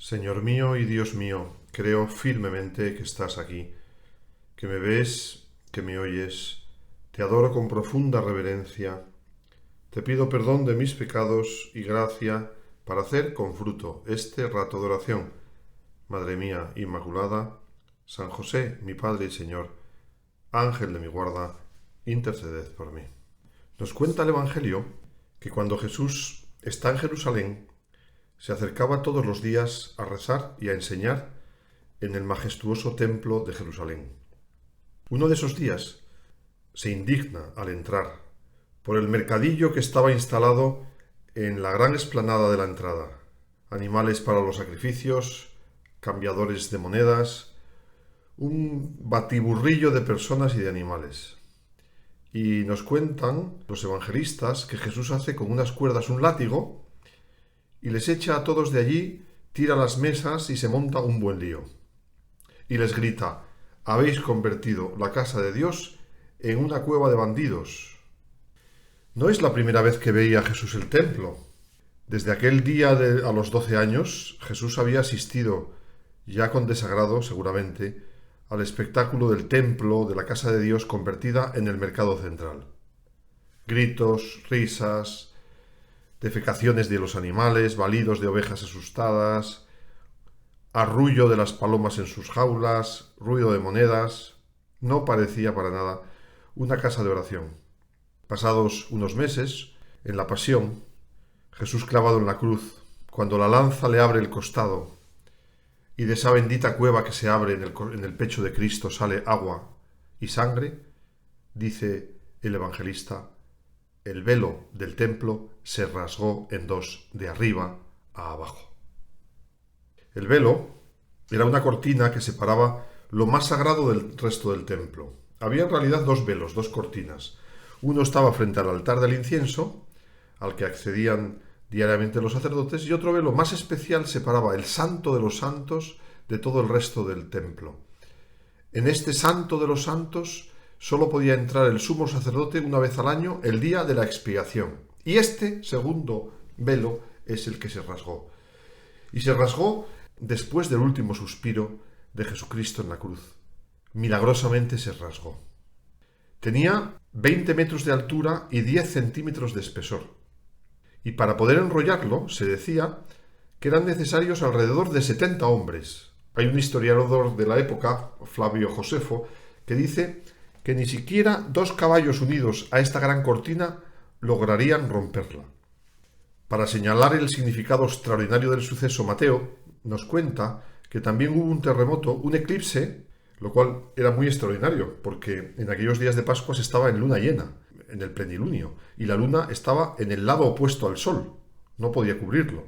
Señor mío y Dios mío, creo firmemente que estás aquí, que me ves, que me oyes. Te adoro con profunda reverencia. Te pido perdón de mis pecados y gracia para hacer con fruto este rato de oración. Madre mía Inmaculada, San José, mi Padre y Señor, Ángel de mi guarda, interceded por mí. Nos cuenta el Evangelio que cuando Jesús está en Jerusalén, se acercaba todos los días a rezar y a enseñar en el majestuoso templo de Jerusalén. Uno de esos días se indigna al entrar por el mercadillo que estaba instalado en la gran explanada de la entrada. Animales para los sacrificios, cambiadores de monedas, un batiburrillo de personas y de animales. Y nos cuentan los evangelistas que Jesús hace con unas cuerdas un látigo y les echa a todos de allí, tira las mesas y se monta un buen lío. Y les grita: habéis convertido la casa de Dios en una cueva de bandidos. No es la primera vez que veía Jesús el templo. Desde aquel día a los 12 años, Jesús había asistido, ya con desagrado seguramente, al espectáculo del templo de la casa de Dios convertida en el mercado central. Gritos, risas, defecaciones de los animales, balidos de ovejas asustadas, arrullo de las palomas en sus jaulas, ruido de monedas. No parecía para nada una casa de oración. Pasados unos meses, en la Pasión, Jesús clavado en la cruz, cuando la lanza le abre el costado y de esa bendita cueva que se abre en el pecho de Cristo sale agua y sangre, dice el evangelista: el velo del templo se rasgó en dos, de arriba a abajo. El velo era una cortina que separaba lo más sagrado del resto del templo. Había en realidad dos velos, dos cortinas. Uno estaba frente al altar del incienso, al que accedían diariamente los sacerdotes, y otro velo más especial separaba el santo de los santos de todo el resto del templo. En este santo de los santos solo podía entrar el sumo sacerdote una vez al año, el día de la expiación. Y este segundo velo es el que se rasgó. Y se rasgó después del último suspiro de Jesucristo en la cruz. Milagrosamente se rasgó. Tenía 20 metros de altura y 10 centímetros de espesor. Y para poder enrollarlo, se decía que eran necesarios alrededor de 70 hombres. Hay un historiador de la época, Flavio Josefo, que dice que ni siquiera 2 caballos unidos a esta gran cortina lograrían romperla. Para señalar el significado extraordinario del suceso, Mateo nos cuenta que también hubo un terremoto, un eclipse, lo cual era muy extraordinario, porque en aquellos días de Pascua se estaba en luna llena, en el plenilunio, y la luna estaba en el lado opuesto al sol, no podía cubrirlo.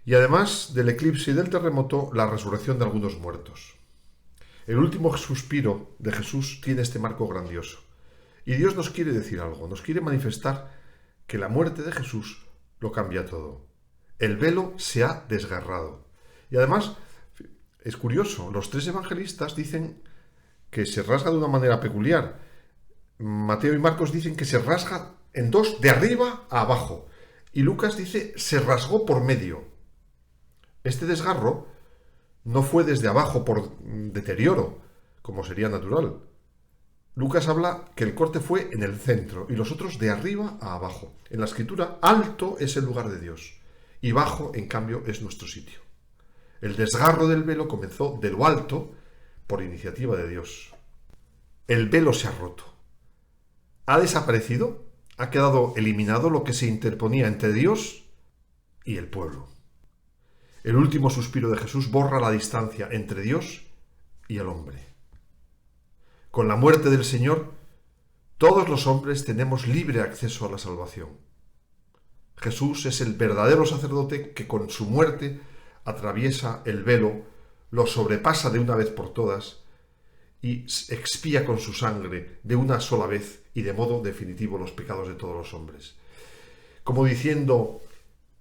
Y además del eclipse y del terremoto, la resurrección de algunos muertos. El último suspiro de Jesús tiene este marco grandioso. Y Dios nos quiere decir algo, nos quiere manifestar que la muerte de Jesús lo cambia todo. El velo se ha desgarrado. Y además, es curioso, los 3 evangelistas dicen que se rasga de una manera peculiar. Mateo y Marcos dicen que se rasga en 2, de arriba a abajo. Y Lucas dice se rasgó por medio. Este desgarro no fue desde abajo por deterioro, como sería natural. Lucas habla que el corte fue en el centro y los otros de arriba a abajo. En la escritura, alto es el lugar de Dios y bajo, en cambio, es nuestro sitio. El desgarro del velo comenzó de lo alto por iniciativa de Dios. El velo se ha roto. Ha desaparecido, ha quedado eliminado lo que se interponía entre Dios y el pueblo. El último suspiro de Jesús borra la distancia entre Dios y el hombre. Con la muerte del Señor, todos los hombres tenemos libre acceso a la salvación. Jesús es el verdadero sacerdote que con su muerte atraviesa el velo, lo sobrepasa de una vez por todas y expía con su sangre de una sola vez y de modo definitivo los pecados de todos los hombres. Como diciendo: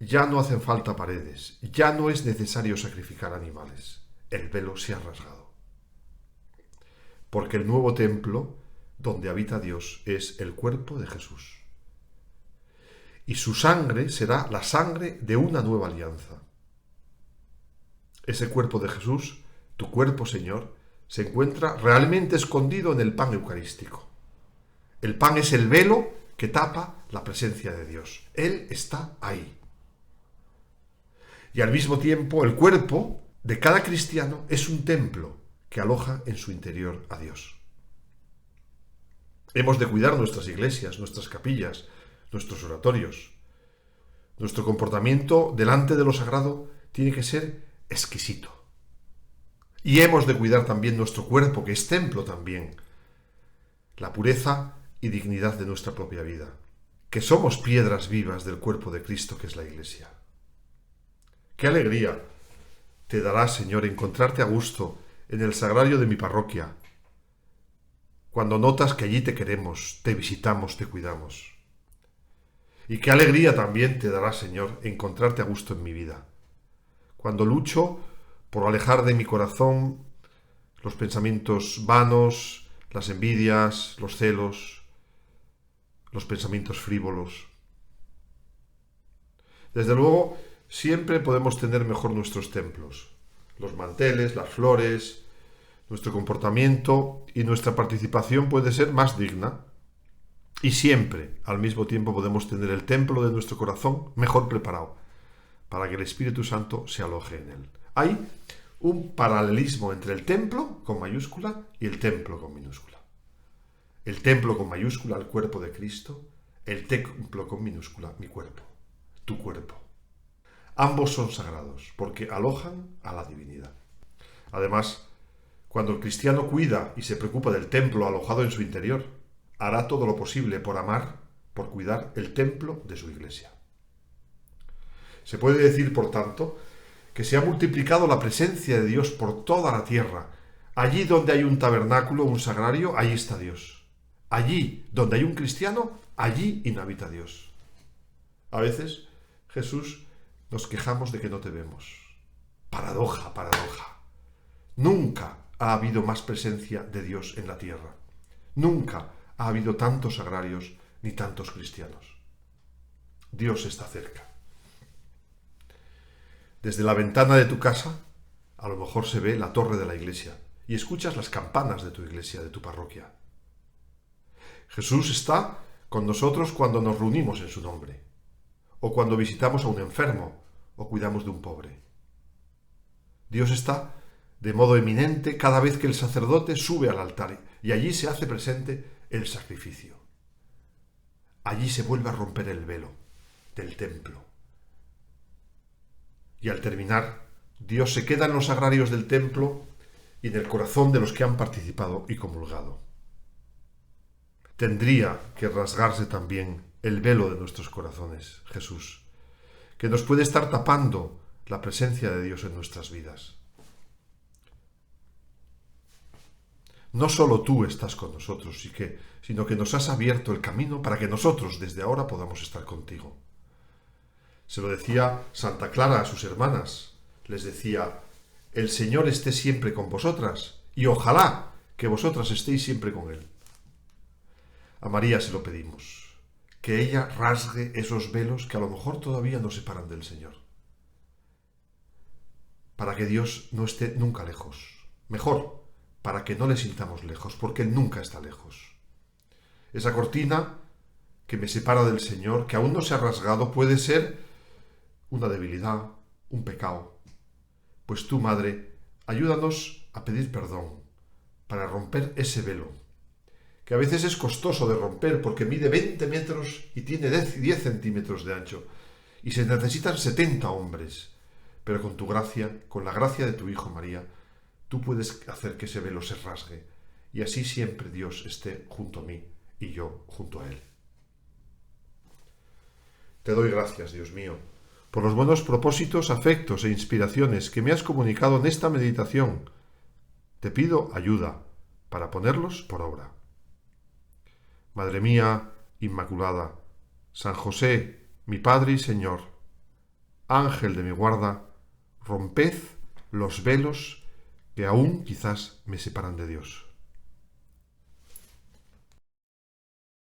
ya no hacen falta paredes, ya no es necesario sacrificar animales. El velo se ha rasgado. Porque el nuevo templo, donde habita Dios, es el cuerpo de Jesús. Y su sangre será la sangre de una nueva alianza. Ese cuerpo de Jesús, tu cuerpo, Señor, se encuentra realmente escondido en el pan eucarístico. El pan es el velo que tapa la presencia de Dios. Él está ahí. Y al mismo tiempo, el cuerpo de cada cristiano es un templo que aloja en su interior a Dios. Hemos de cuidar nuestras iglesias, nuestras capillas, nuestros oratorios. Nuestro comportamiento delante de lo sagrado tiene que ser exquisito. Y hemos de cuidar también nuestro cuerpo, que es templo también. La pureza y dignidad de nuestra propia vida, que somos piedras vivas del cuerpo de Cristo, que es la Iglesia. ¡Qué alegría te dará, Señor, encontrarte a gusto en el sagrario de mi parroquia, cuando notas que allí te queremos, te visitamos, te cuidamos! Y qué alegría también te dará, Señor, encontrarte a gusto en mi vida, cuando lucho por alejar de mi corazón los pensamientos vanos, las envidias, los celos, los pensamientos frívolos. Desde luego, siempre podemos tener mejor nuestros templos, los manteles, las flores, nuestro comportamiento y nuestra participación puede ser más digna. Y siempre, al mismo tiempo, podemos tener el templo de nuestro corazón mejor preparado, para que el Espíritu Santo se aloje en él. Hay un paralelismo entre el templo con mayúscula y el templo con minúscula. El templo con mayúscula, el cuerpo de Cristo; el templo con minúscula, mi cuerpo, tu cuerpo. Ambos son sagrados porque alojan a la divinidad. Además, cuando el cristiano cuida y se preocupa del templo alojado en su interior, hará todo lo posible por amar, por cuidar el templo de su iglesia. Se puede decir, por tanto, que se ha multiplicado la presencia de Dios por toda la tierra. Allí donde hay un tabernáculo, un sagrario, allí está Dios. Allí donde hay un cristiano, allí inhabita Dios. A veces, Jesús, nos quejamos de que no te vemos. Paradoja, paradoja. Nunca ha habido más presencia de Dios en la tierra. Nunca ha habido tantos sagrarios ni tantos cristianos. Dios está cerca. Desde la ventana de tu casa, a lo mejor se ve la torre de la iglesia y escuchas las campanas de tu iglesia, de tu parroquia. Jesús está con nosotros cuando nos reunimos en su nombre, o cuando visitamos a un enfermo o cuidamos de un pobre. Dios está de modo eminente cada vez que el sacerdote sube al altar y allí se hace presente el sacrificio. Allí se vuelve a romper el velo del templo. Y al terminar, Dios se queda en los sagrarios del templo y en el corazón de los que han participado y comulgado. Tendría que rasgarse también el velo de nuestros corazones, Jesús, que nos puede estar tapando la presencia de Dios en nuestras vidas. No solo tú estás con nosotros, sino que nos has abierto el camino para que nosotros desde ahora podamos estar contigo. Se lo decía Santa Clara a sus hermanas. Les decía: el Señor esté siempre con vosotras y ojalá que vosotras estéis siempre con Él. A María se lo pedimos, que ella rasgue esos velos que a lo mejor todavía nos separan del Señor, para que Dios no esté nunca lejos. Mejor, para que no le sintamos lejos, porque Él nunca está lejos. Esa cortina que me separa del Señor, que aún no se ha rasgado, puede ser una debilidad, un pecado. Pues tú, Madre, ayúdanos a pedir perdón para romper ese velo, que a veces es costoso de romper porque mide 20 metros y tiene 10 centímetros de ancho, y se necesitan 70 hombres. Pero con tu gracia, con la gracia de tu Hijo María, tú puedes hacer que ese velo se rasgue, y así siempre Dios esté junto a mí y yo junto a Él. Te doy gracias, Dios mío, por los buenos propósitos, afectos e inspiraciones que me has comunicado en esta meditación. Te pido ayuda para ponerlos por obra. Madre mía Inmaculada, San José, mi Padre y Señor, Ángel de mi guarda, romped los velos que aún quizás me separan de Dios.